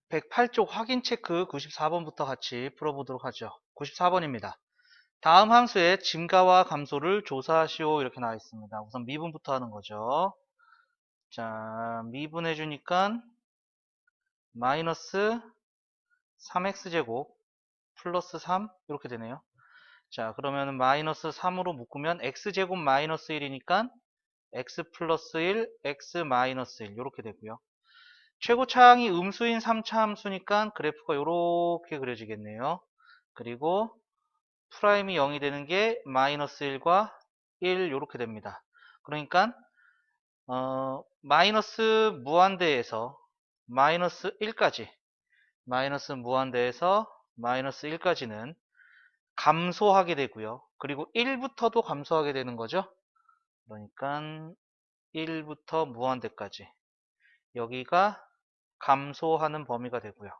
108쪽 확인 체크 94번부터 같이 풀어보도록 하죠. 94번입니다. 다음 함수의 증가와 감소를 조사하시오 이렇게 나와 있습니다. 우선 미분부터 하는 거죠. 자, 미분해 주니까 마이너스 3x제곱 플러스 3 이렇게 되네요. 자, 그러면 마이너스 3으로 묶으면 x제곱 마이너스 1이니까 x 플러스 1, x 마이너스 1 이렇게 되고요. 최고차항이 음수인 3차 함수니까 그래프가 이렇게 그려지겠네요. 그리고 프라임이 0이 되는 게 마이너스 1과 1 이렇게 됩니다. 그러니까 마이너스 무한대에서 마이너스 1까지 마이너스 무한대에서 마이너스 1까지는 감소하게 되고요. 그리고 1부터도 감소하게 되는 거죠. 그러니까 1부터 무한대까지 여기가 감소하는 범위가 되고요.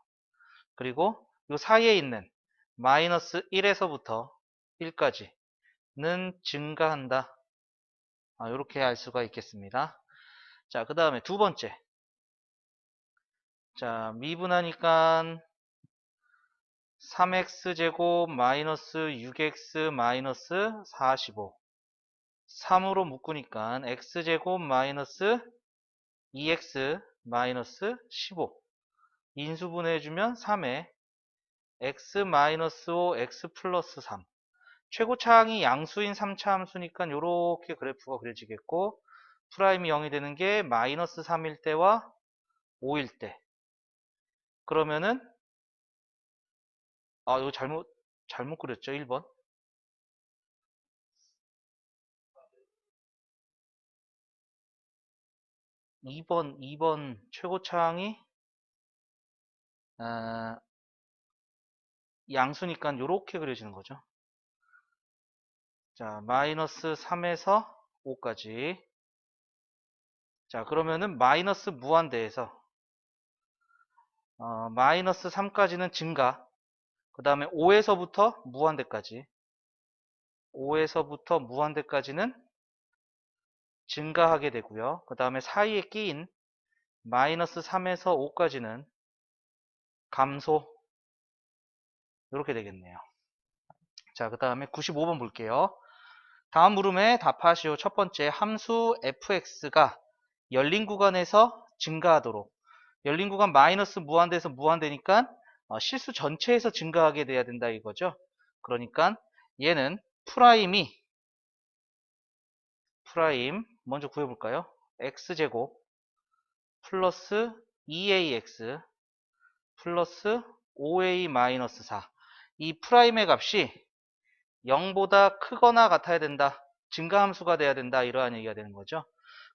그리고 이 사이에 있는 마이너스 1에서부터 1까지는 증가한다. 이렇게 알 수가 있겠습니다. 자, 그 다음에 두 번째. 자, 미분하니까 3x제곱 마이너스 6x 마이너스 45 3으로 묶으니까 x제곱 마이너스 2x 마이너스 15 인수분해해주면 3에 x 마이너스 5 x 플러스 3 최고차항이 양수인 3차 함수니까 이렇게 그래프가 그려지겠고 프라임이 0이 되는 게 마이너스 3일 때와 5일 때 그러면은 이거 잘못 그렸죠. 1번 2번 최고차항이 양수니까 이렇게 그려지는 거죠. 자, 마이너스 3에서 5까지. 자, 그러면은 마이너스 무한대에서 마이너스 3까지는 증가. 그 다음에 5에서부터 무한대까지. 5에서부터 무한대까지는 증가하게 되고요. 그 다음에 사이에 끼인 마이너스 3에서 5까지는 감소. 이렇게 되겠네요. 자, 그 다음에 95번 볼게요. 다음 물음에 답하시오. 첫 번째, 함수 fx가 열린 구간에서 증가하도록. 열린 구간 마이너스 무한대에서 무한대니까 실수 전체에서 증가하게 돼야 된다 이거죠. 그러니까 얘는 프라임 먼저 구해볼까요? x제곱 플러스 2ax 플러스 5a 마이너스 4. 이 프라임의 값이 0보다 크거나 같아야 된다. 증가함수가 돼야 된다. 이러한 얘기가 되는 거죠.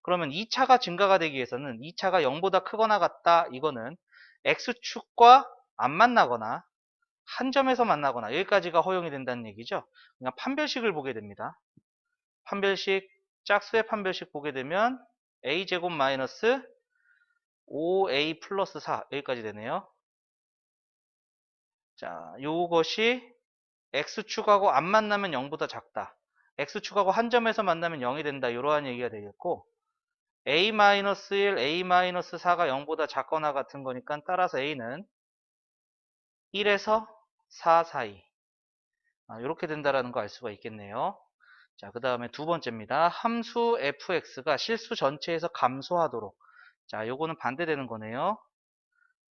그러면 2차가 증가가 되기 위해서는 2차가 0보다 크거나 같다. 이거는 x축과 안 만나거나 한 점에서 만나거나 여기까지가 허용이 된다는 얘기죠. 그냥 판별식을 보게 됩니다. 판별식, 짝수의 판별식 보게 되면 a제곱 마이너스 5a 플러스 4 여기까지 되네요. 자, 요것이 x축하고 안 만나면 0보다 작다. x축하고 한 점에서 만나면 0이 된다. 이러한 얘기가 되겠고 a-1, a-4가 0보다 작거나 같은 거니까 따라서 a는 1에서 4 사이 이렇게 된다라는 거 알 수가 있겠네요. 자, 그 다음에 두 번째입니다. 함수 fx가 실수 전체에서 감소하도록. 자, 요거는 반대되는 거네요.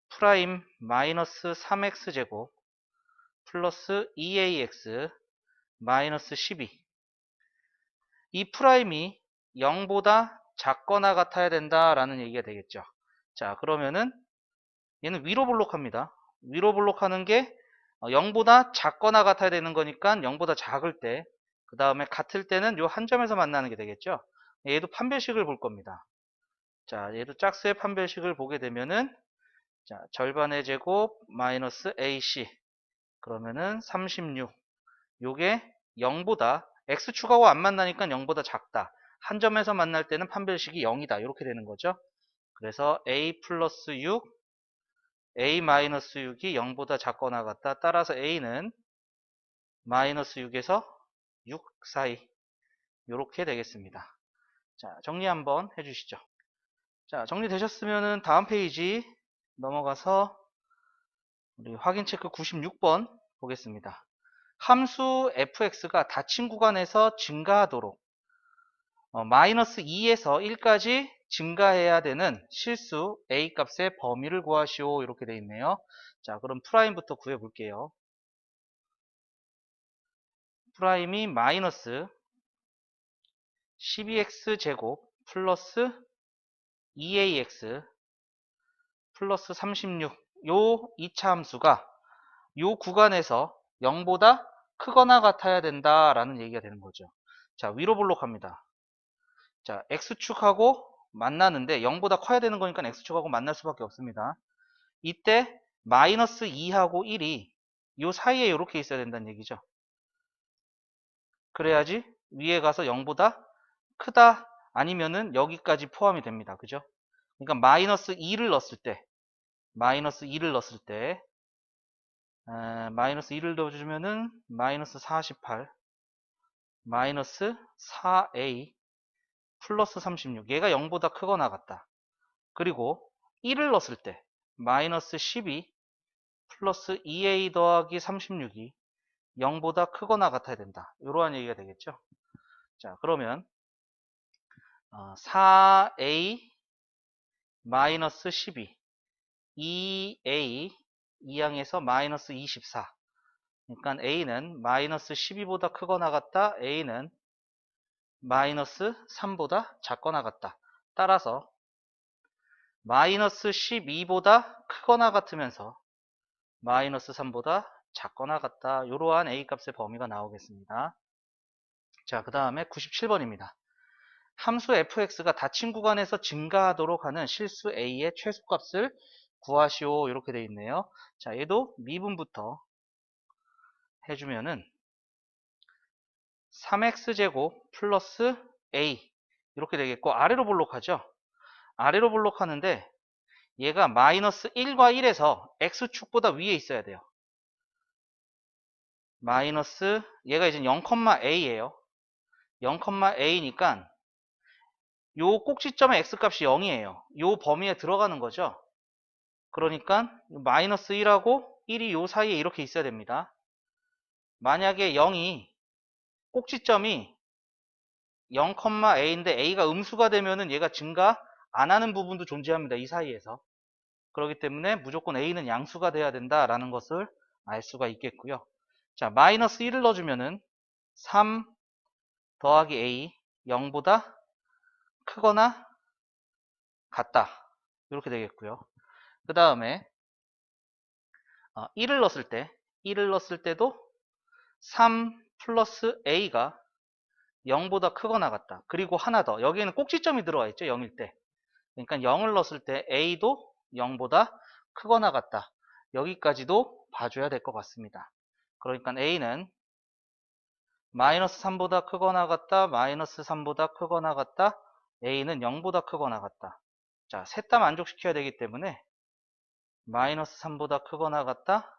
프라임 마이너스 3x제곱 플러스 2ax 마이너스 12. 이 프라임이 0보다 작거나 같아야 된다라는 얘기가 되겠죠. 자, 그러면은 얘는 위로 볼록합니다. 위로 볼록하는 게 0보다 작거나 같아야 되는 거니까 0보다 작을 때, 그 다음에 같을 때는 요 한 점에서 만나는 게 되겠죠. 얘도 판별식을 볼 겁니다. 자, 얘도 짝수의 판별식을 보게 되면은 자, 절반의 제곱 마이너스 ac 그러면은 36. 요게 0보다 x축하고 안 만나니까 0보다 작다. 한 점에서 만날 때는 판별식이 0이다. 이렇게 되는 거죠. 그래서 a 플러스 6 a-6이 0보다 작거나 같다. 따라서 a는 마이너스 6에서 6 사이 이렇게 되겠습니다. 자, 정리 한번 해주시죠. 자, 정리되셨으면은 다음 페이지 넘어가서 우리 확인 체크 96번 보겠습니다. 함수 fx가 닫힌 구간에서 증가하도록 마이너스 2에서 1까지 증가해야 되는 실수 a 값의 범위를 구하시오. 이렇게 되어 있네요. 자, 그럼 프라임부터 구해 볼게요. 프라임이 마이너스 12x 제곱 플러스 2ax 플러스 36, 요 2차 함수가 요 구간에서 0보다 크거나 같아야 된다라는 얘기가 되는 거죠. 자, 위로 볼록합니다. 자, x축하고 만나는데 0보다 커야 되는 거니까 x축하고 만날 수밖에 없습니다. 이때 마이너스 2하고 1이 요 사이에 이렇게 있어야 된다는 얘기죠. 그래야지 위에 가서 0보다 크다 아니면은 여기까지 포함이 됩니다. 그죠? 그러니까 마이너스 2를 넣었을 때 마이너스 2를 넣었을 때 마이너스 2를 넣어주면은 마이너스 48 마이너스 4a 플러스 36 얘가 0보다 크거나 같다. 그리고 1을 넣었을 때 마이너스 12 플러스 2a 더하기 36이 0보다 크거나 같아야 된다. 이러한 얘기가 되겠죠. 자, 그러면 4a 마이너스 12 2a 2항에서 마이너스 24 그러니까 a는 마이너스 12보다 크거나 같다. a는 마이너스 3보다 작거나 같다. 따라서 마이너스 12보다 크거나 같으면서 마이너스 3보다 작거나 같다. 이러한 a 값의 범위가 나오겠습니다. 자, 그 다음에 97번입니다. 함수 fx가 닫힌 구간에서 증가하도록 하는 실수 a의 최소값을 구하시오. 이렇게 되어 있네요. 자, 얘도 미분부터 해주면은 3x제곱 플러스 a 이렇게 되겠고 아래로 볼록하죠. 아래로 볼록하는데 얘가 마이너스 1과 1에서 x축보다 위에 있어야 돼요. 마이너스 얘가 이제 0,a예요. 0,a니까 요 꼭지점의 x값이 0이에요. 요 범위에 들어가는 거죠. 그러니까 마이너스 1하고 1이 요 사이에 이렇게 있어야 됩니다. 만약에 0이 꼭지점이 0,a인데 a가 음수가 되면은 얘가 증가 안 하는 부분도 존재합니다. 이 사이에서. 그렇기 때문에 무조건 a는 양수가 돼야 된다라는 것을 알 수가 있겠고요. 자, 마이너스 1을 넣어주면은 3 더하기 a 0보다 크거나 같다. 이렇게 되겠고요. 그 다음에 1을 넣었을 때도 3 플러스 a가 0보다 크거나 같다. 그리고 하나 더. 여기에는 꼭지점이 들어와 있죠. 0일 때. 그러니까 0을 넣었을 때 a도 0보다 크거나 같다. 여기까지도 봐줘야 될 것 같습니다. 그러니까 a는 마이너스 3보다 크거나 같다. 마이너스 3보다 크거나 같다. a는 0보다 크거나 같다. 자, 셋 다 만족시켜야 되기 때문에 마이너스 3보다 크거나 같다.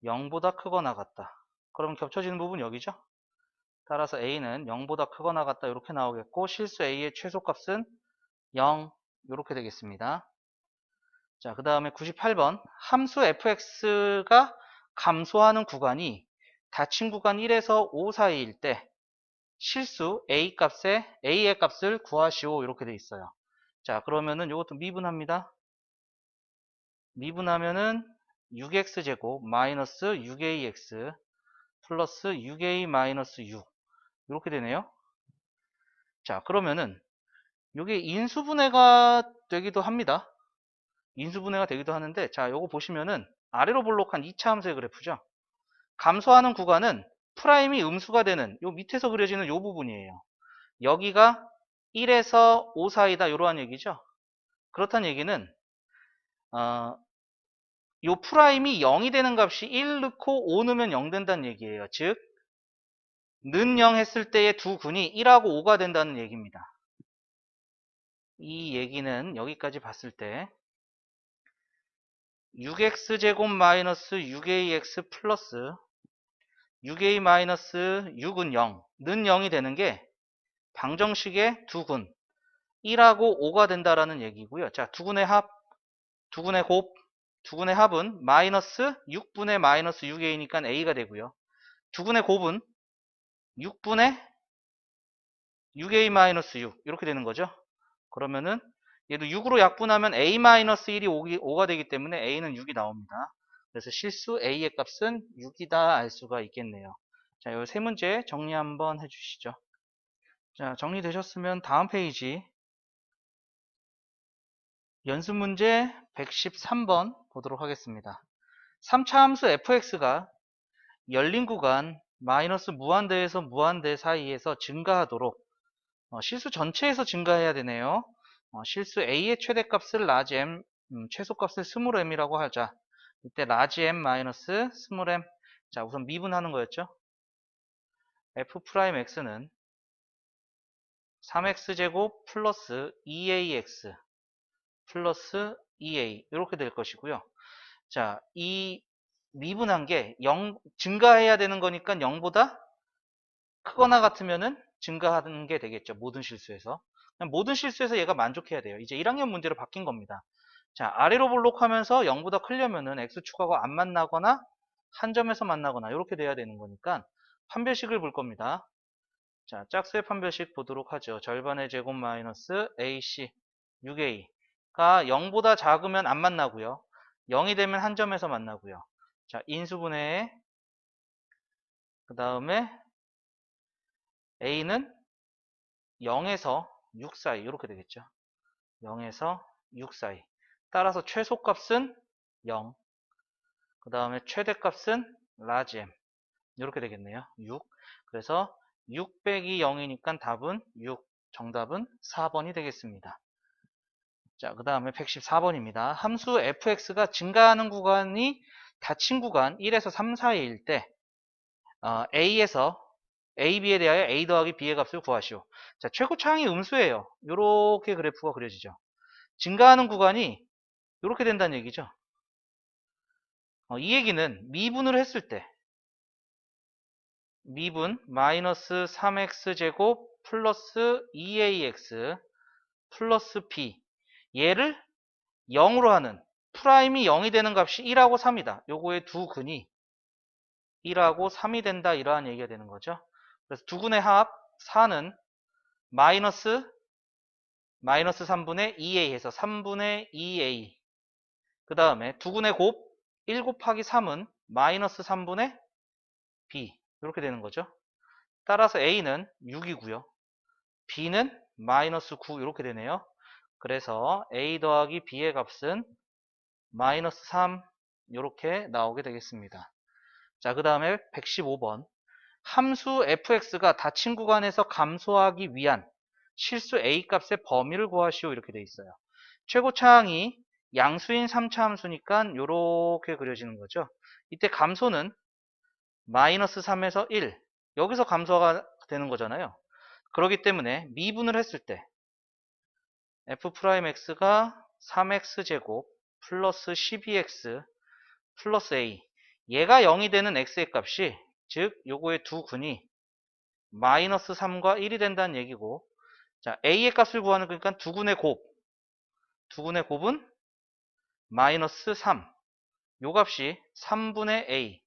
0보다 크거나 같다. 그럼 겹쳐지는 부분 여기죠. 따라서 a는 0보다 크거나 같다 이렇게 나오겠고 실수 a의 최소값은 0 이렇게 되겠습니다. 자, 그 다음에 98번 함수 fx가 감소하는 구간이 닫힌 구간 1에서 5 사이일 때 실수 a의 값을 구하시오 이렇게 돼 있어요. 자, 그러면은 이것도 미분합니다. 미분하면은 6x제곱 마이너스 6ax 플러스 6a 마이너스 6 이렇게 되네요. 자, 그러면은 이게 인수분해가 되기도 합니다. 인수분해가 되기도 하는데 자, 요거 보시면은 아래로 볼록한 2차 함수의 그래프죠. 감소하는 구간은 프라임이 음수가 되는 요 밑에서 그려지는 요 부분이에요. 여기가 1에서 5 사이다 이러한 얘기죠. 그렇다는 얘기는 요 프라임이 0이 되는 값이 1 넣고 5 넣으면 0 된다는 얘기예요. 즉 는 0 했을 때의 두 군이 1하고 5가 된다는 얘기입니다. 이 얘기는 여기까지 봤을 때 6x제곱 마이너스 6ax 플러스 6a 마이너스 6은 0, 는 0이 되는 게 방정식의 두 군, 1하고 5가 된다라는 얘기고요. 자, 두근의 합, 두근의 곱, 두근의 합은 마이너스 6분의 마이너스 6a니까 a가 되고요. 두근의 곱은 6분의 6a-6 이렇게 되는 거죠. 그러면은 얘도 6으로 약분하면 a-1이 5가 되기 때문에 a는 6이 나옵니다. 그래서 실수 a의 값은 6이다 알 수가 있겠네요. 자, 이 세 문제 정리 한번 해주시죠. 자, 정리되셨으면 다음 페이지 연습 문제 113번 보도록 하겠습니다. 3차 함수 fx가 열린 구간 마이너스 무한대에서 무한대 사이에서 증가하도록 실수 전체에서 증가해야 되네요. 실수 a의 최대값을 라지 m, 최소값을 스몰 m이라고 하자. 이때 라지 m 마이너스 스몰 m. 자, 우선 미분하는 거였죠. f'x는 3x제곱 플러스 2ax 플러스 2a 이렇게 될 것이고요. 자, 이 미분한 게 0 증가해야 되는 거니까 0보다 크거나 같으면은 증가하는 게 되겠죠. 모든 실수에서. 모든 실수에서 얘가 만족해야 돼요. 이제 1학년 문제로 바뀐 겁니다. 자, 아래로 볼록하면서 0보다 크려면은 x축하고 안 만나거나 한 점에서 만나거나 이렇게 돼야 되는 거니까 판별식을 볼 겁니다. 자, 짝수의 판별식 보도록 하죠. 절반의 제곱 마이너스 ac 6a가 0보다 작으면 안 만나고요. 0이 되면 한 점에서 만나고요. 자, 인수분해에 그 다음에 a는 0에서 6 사이 이렇게 되겠죠. 0에서 6 사이. 따라서 최소값은 0. 그 다음에 최대값은 라지 m. 이렇게 되겠네요. 6. 그래서 6 빼기 0이니까 답은 6. 정답은 4번이 되겠습니다. 자, 그 다음에 114번입니다. 함수 fx가 증가하는 구간이 닫힌 구간 1에서 3 사이일 때 a에서 a,b에 대하여 a 더하기 b의 값을 구하시오. 자, 최고차항이 음수예요. 이렇게 그래프가 그려지죠. 증가하는 구간이 이렇게 된다는 얘기죠. 이 얘기는 미분을 했을 때 미분 마이너스 3x제곱 플러스 2ax 플러스 b 얘를 0으로 하는 프라임이 0이 되는 값이 1하고 3이다. 요거의 두 근이 1하고 3이 된다 이러한 얘기가 되는 거죠. 그래서 두 근의 합 4는 마이너스 3분의 2a 해서 3분의 2a 그 다음에 두 근의 곱 1 곱하기 3은 마이너스 3분의 b 이렇게 되는 거죠. 따라서 a는 6이고요. b는 마이너스 9 이렇게 되네요. 그래서 a 더하기 b의 값은 마이너스 3 이렇게 나오게 되겠습니다. 자, 그 다음에 115번 함수 fx가 닫힌 구간에서 감소하기 위한 실수 a 값의 범위를 구하시오 이렇게 돼 있어요. 최고차항이 양수인 3차 함수니까 이렇게 그려지는 거죠. 이때 감소는 마이너스 3에서 1 여기서 감소가 되는 거잖아요. 그렇기 때문에 미분을 했을 때 f'x가 3x제곱 플러스 12x 플러스 a 얘가 0이 되는 x의 값이 즉 요거의 두 근이 마이너스 3과 1이 된다는 얘기고 자 a의 값을 구하는 거니까 두 근의 곱은 마이너스 3 요 값이 3분의 a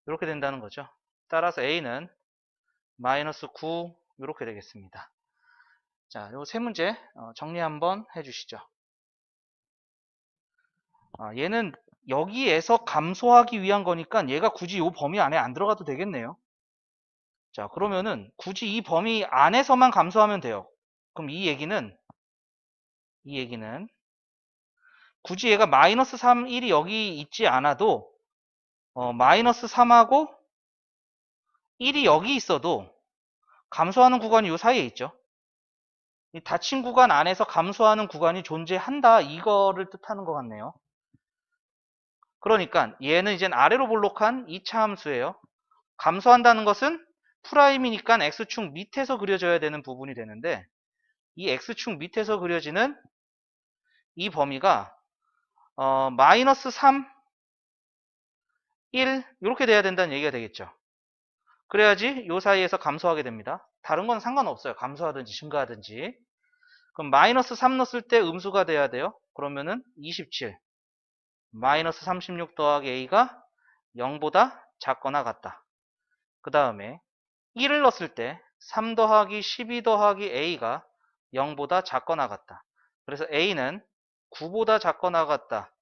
이렇게 된다는 거죠. 따라서 a는 마이너스 9 이렇게 되겠습니다. 자, 요 세 문제 정리 한번 해주시죠. 얘는 여기에서 감소하기 위한 거니까 얘가 굳이 이 범위 안에 안 들어가도 되겠네요. 자, 그러면은 굳이 이 범위 안에서만 감소하면 돼요. 그럼 이 얘기는 굳이 얘가 마이너스 3, 1이 여기 있지 않아도 마이너스 3하고 1이 여기 있어도 감소하는 구간이 요 사이에 있죠. 이 닫힌 구간 안에서 감소하는 구간이 존재한다 이거를 뜻하는 것 같네요. 그러니까 얘는 이제 아래로 볼록한 2차 함수예요. 감소한다는 것은 프라임이니까 x축 밑에서 그려져야 되는 부분이 되는데 이 x축 밑에서 그려지는 이 범위가 마이너스 3, 1 이렇게 돼야 된다는 얘기가 되겠죠. 그래야지 요 사이에서 감소하게 됩니다. 다른 건 상관없어요. 감소하든지 증가하든지. 그럼 마이너스 3 넣었을 때 음수가 돼야 돼요. 그러면은 27 마이너스 36 더하기 a가 0보다 작거나 같다. 그 다음에 1을 넣었을 때 3 더하기 12 더하기 a가 0보다 작거나 같다. 그래서 a는 9보다 작거나 같다.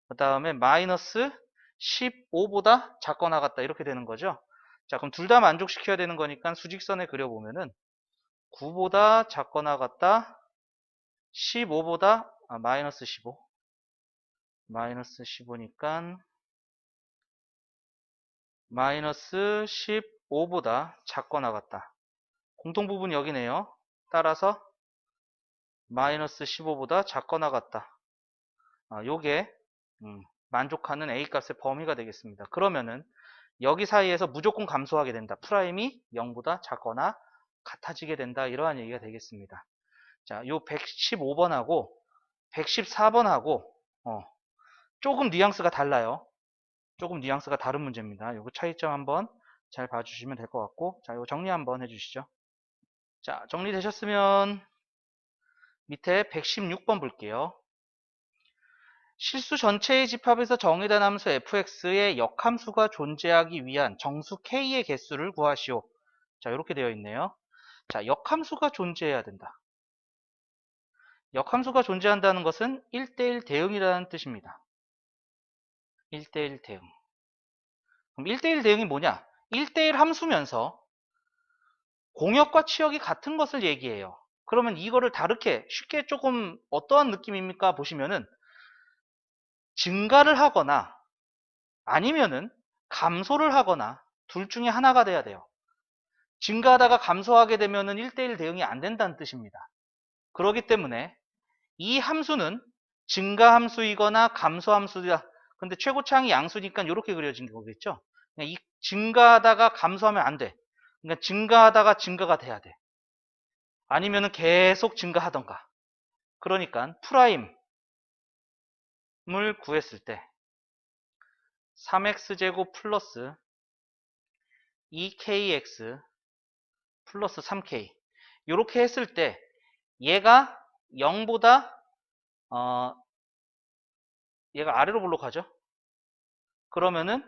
그 다음에 마이너스 15보다 작거나 같다. 이렇게 되는 거죠. 자, 그럼 둘 다 만족시켜야 되는 거니까 수직선에 그려보면은 9보다 작거나 같다. 15보다 마이너스 15 마이너스 15니까 마이너스 15보다 작거나 같다. 공통부분 여기네요. 따라서 마이너스 15보다 작거나 같다. 요게 만족하는 a 값의 범위가 되겠습니다. 그러면은 여기 사이에서 무조건 감소하게 된다. 프라임이 0보다 작거나 같아지게 된다. 이러한 얘기가 되겠습니다. 자, 요 115번하고 114번하고 조금 뉘앙스가 달라요. 조금 뉘앙스가 다른 문제입니다. 요거 차이점 한번 잘 봐주시면 될 것 같고, 자, 요거 정리 한번 해주시죠. 자, 정리되셨으면 밑에 116번 볼게요. 실수 전체의 집합에서 정의된 함수 fx의 역함수가 존재하기 위한 정수 k의 개수를 구하시오. 자, 이렇게 되어 있네요. 자, 역함수가 존재해야 된다. 역함수가 존재한다는 것은 1대1 대응이라는 뜻입니다. 1대1 대응. 그럼 1대1 대응이 뭐냐? 1대1 함수면서 공역과 치역이 같은 것을 얘기해요. 그러면 이거를 다르게 쉽게 조금 어떠한 느낌입니까? 보시면은 증가를 하거나 아니면은 감소를 하거나 둘 중에 하나가 돼야 돼요. 증가하다가 감소하게 되면은 1대1 대응이 안 된다는 뜻입니다. 그렇기 때문에 이 함수는 증가 함수이거나 감소 함수다. 근데 최고차항이 양수니까 이렇게 그려진 거겠죠. 그냥 이 증가하다가 감소하면 안 돼. 그러니까 증가하다가 증가가 돼야 돼. 아니면은 계속 증가하던가. 그러니까 프라임을 구했을 때 3x제곱 플러스 2kx 플러스 3k 이렇게 했을 때 얘가 0보다 얘가 아래로 볼록하죠. 그러면은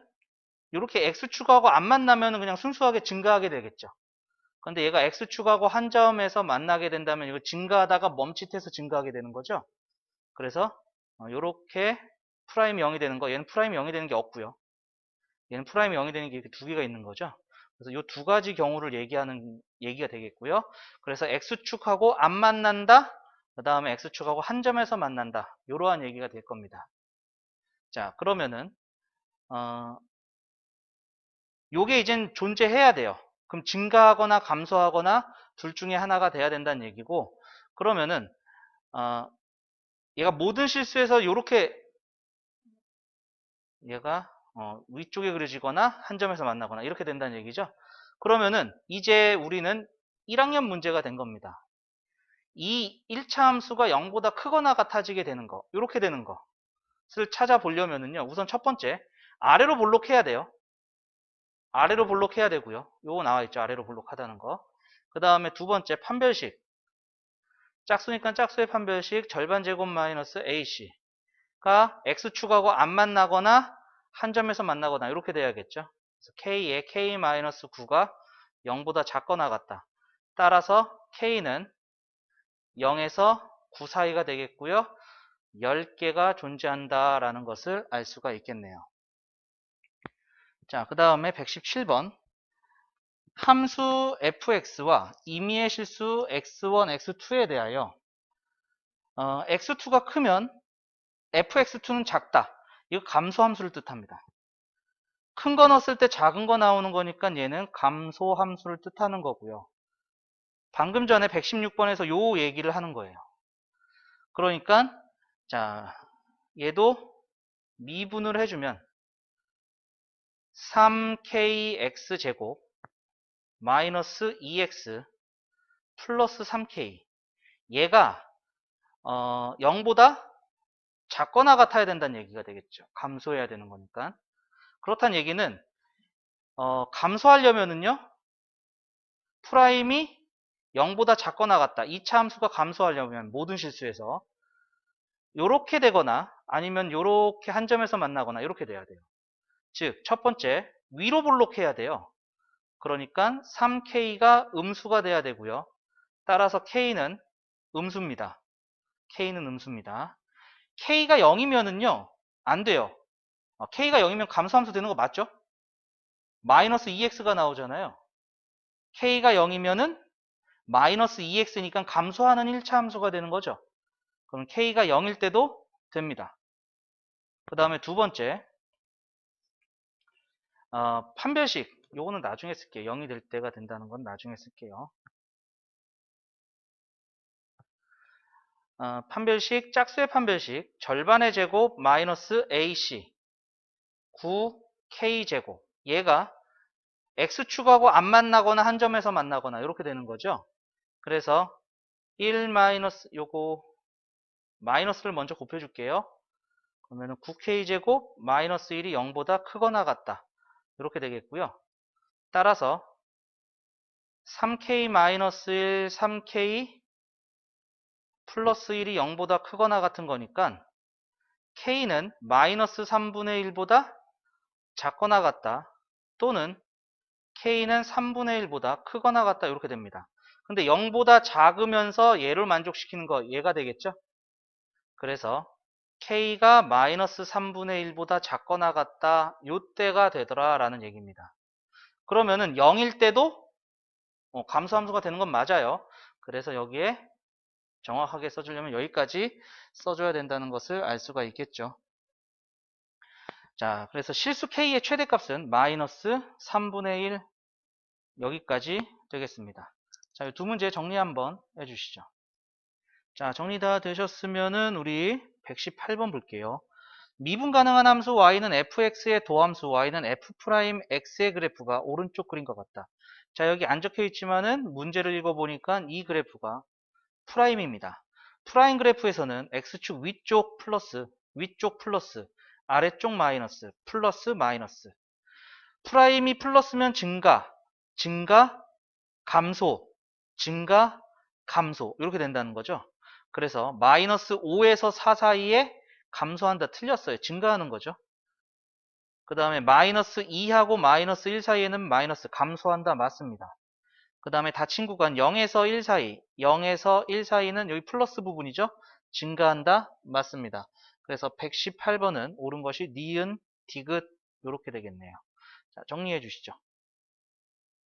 이렇게 x축하고 안 만나면 그냥 순수하게 증가하게 되겠죠. 근데 얘가 x축하고 한 점에서 만나게 된다면 이거 증가하다가 멈칫해서 증가하게 되는 거죠. 그래서 이렇게 프라임이 0이 되는 거, 얘는 프라임이 0이 되는 게 없고요. 얘는 프라임이 0이 되는 게 이렇게 두 개가 있는 거죠. 그래서 이 두 가지 경우를 얘기하는 얘기가 되겠고요. 그래서 x축하고 안 만난다. 그 다음에 x축하고 한 점에서 만난다. 이러한 얘기가 될 겁니다. 자, 그러면은 요게 이젠 존재해야 돼요. 그럼 증가하거나 감소하거나 둘 중에 하나가 돼야 된다는 얘기고, 그러면은 얘가 모든 실수에서 요렇게 얘가 위쪽에 그려지거나 한 점에서 만나거나 이렇게 된다는 얘기죠. 그러면은 이제 우리는 1학년 문제가 된 겁니다. 이 1차 함수가 0보다 크거나 같아지게 되는 거, 이렇게 되는 것을 찾아보려면은요, 우선 첫 번째 아래로 볼록해야 돼요. 아래로 볼록해야 되고요. 요거 나와 있죠. 아래로 볼록하다는 거. 그 다음에 두 번째 판별식. 짝수니까 짝수의 판별식 절반 제곱 마이너스 ac가 x축하고 안 만나거나 한 점에서 만나거나 이렇게 돼야겠죠. 그래서 k의 k-9가 0보다 작거나 같다. 따라서 k는 0에서 9 사이가 되겠고요. 10개가 존재한다라는 것을 알 수가 있겠네요. 자, 그 다음에 117번. 함수 fx와 임의의 실수 x1, x2에 대하여 x2가 크면 fx2는 작다. 이거 감소함수를 뜻합니다. 큰 거 넣었을 때 작은 거 나오는 거니까 얘는 감소함수를 뜻하는 거고요. 방금 전에 116번에서 요 얘기를 하는 거예요. 그러니까 자, 얘도 미분을 해주면 3kx제곱 마이너스 2x 플러스 3k 얘가 0보다 작거나 같아야 된다는 얘기가 되겠죠. 감소해야 되는 거니까. 그렇다는 얘기는 감소하려면은요 프라임이 0보다 작거나 같다. 2차 함수가 감소하려면 모든 실수에서 요렇게 되거나 아니면 요렇게 한 점에서 만나거나 이렇게 돼야 돼요. 즉, 첫 번째, 위로 볼록해야 돼요. 그러니까 3K가 음수가 돼야 되고요. 따라서 K는 음수입니다. K는 음수입니다. K가 0이면은요, 안 돼요. K가 0이면 감소함수 되는 거 맞죠? 마이너스 2x가 나오잖아요. K가 0이면은 마이너스 2x니까 감소하는 1차 함수가 되는 거죠. 그럼 K가 0일 때도 됩니다. 그 다음에 두 번째, 판별식. 요거는 나중에 쓸게요. 0이 될 때가 된다는 건 나중에 쓸게요. 판별식, 짝수의 판별식, 절반의 제곱 마이너스 AC 9K제곱. 얘가 X축하고 안 만나거나 한 점에서 만나거나 이렇게 되는 거죠. 그래서 1 마이너스 요거 마이너스를 먼저 곱해줄게요. 그러면 9K제곱 마이너스 1이 0보다 크거나 같다. 이렇게 되겠고요. 따라서 3K 마이너스 1, 3K 플러스 1이 0보다 크거나 같은 거니까 K는 마이너스 3분의 1보다 작거나 같다. 또는 K는 3분의 1보다 크거나 같다. 이렇게 됩니다. 근데 0보다 작으면서 얘를 만족시키는 거 얘가 되겠죠? 그래서 K가 마이너스 3분의 1보다 작거나 같다. 요때가 되더라 라는 얘기입니다. 그러면은 0일 때도 감소함수가 되는 건 맞아요. 그래서 여기에 정확하게 써주려면 여기까지 써줘야 된다는 것을 알 수가 있겠죠. 자, 그래서 실수 K의 최대값은 마이너스 3분의 1 여기까지 되겠습니다. 자, 이 두 문제 정리 한번 해주시죠. 자, 정리 다 되셨으면은 우리 118번 볼게요. 미분 가능한 함수 y는 fx의 도함수 y는 f'x의 그래프가 오른쪽 그린 것 같다. 자, 여기 안 적혀 있지만은 문제를 읽어보니까 이 그래프가 프라임입니다. 프라임 그래프에서는 x축 위쪽 플러스 아래쪽 마이너스 플러스 마이너스 프라임이 플러스면 증가 감소 증가 감소 이렇게 된다는 거죠. 그래서 마이너스 5에서 4 사이에 감소한다 틀렸어요. 증가하는 거죠. 그 다음에 마이너스 2하고 마이너스 1 사이에는 마이너스 감소한다 맞습니다. 그 다음에 닫힌 구간 0에서 1 사이 0에서 1 사이는 여기 플러스 부분이죠. 증가한다 맞습니다. 그래서 118번은 옳은 것이 니은, 디귿 이렇게 되겠네요. 자, 정리해 주시죠.